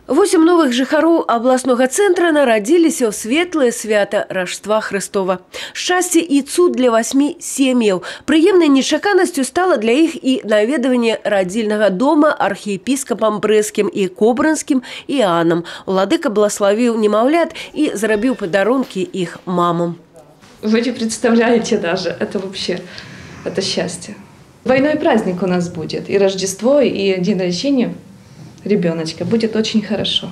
8 новых жыхароў абласнога цэнтра нарадзіліся ў светлае свята Рождества Христова. Шчасце і цуд для 8 сем'яў. Прыемнай нечаканасцю стала для іх і наведванне радзільнага дома архіепіскапам брэсцкім і кобрынскім Іанам. Уладыка благословіў немаўлят і зрабіў падарункі іх мамам. Вы не представляете даже, это вообще, это счастье. Двойной праздник у нас будет, и Рождество, и день рождения ребеночка. Будет очень хорошо.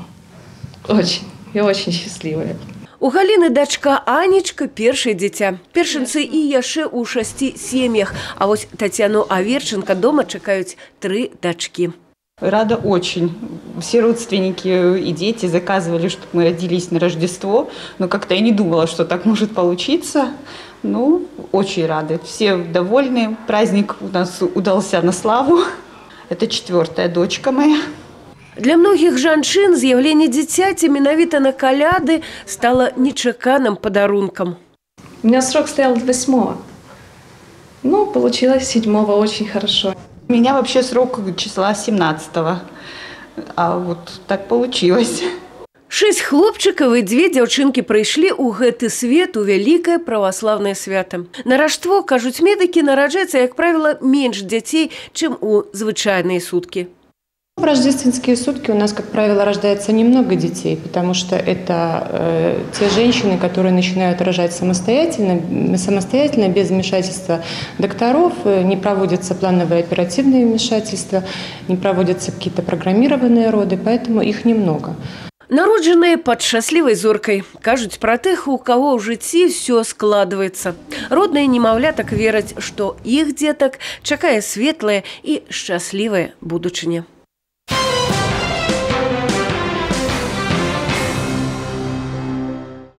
Очень. Я очень счастливая. У Галіны дачка Анечка першае дзіця. Першынцы і яшчэ ў 6 сем'ях. А вось Татьяну Аверченко дома чакаюць 3 дачкі. Рада очень. Все родственники и дети заказывали, чтобы мы родились на Рождество. Но как-то я не думала, что так может получиться. Ну, очень рады. Все довольны. Праздник у нас удался на славу. Это 4-я дочка моя. Для многіх жанчын з'яўленне дзіцяці менавіта на каляды стало нечаканым падарункам. У меня срок стоял 8-го. Ну, получилось 7-го очень хорошо. У меня вообще срок числа 17-го. А вот так получилось. 6 хлопчыкаў і 2 дзяўчынкі прыйшлі ў гэты свет у вялікае праваслаўнае свята. На Рождество, кажуць медыкі, нараджаецца, як правіла, менш дзяцей, чым у звычайныя суткі. В рождественские сутки у нас, как правило, рождается немного детей, потому что это те женщины, которые начинают рожать самостоятельно, без вмешательства докторов, не проводятся плановые оперативные вмешательства, не проводятся какие-то программированные роды, поэтому их немного. Народжаныя пад шчаслівай зоркай. Кажуць пра тых, у каго ў жыцці ўсё складваецца. Родныя немаўлятак вераць, што іх дзетак чакае светлая і шчаслівая будучыня.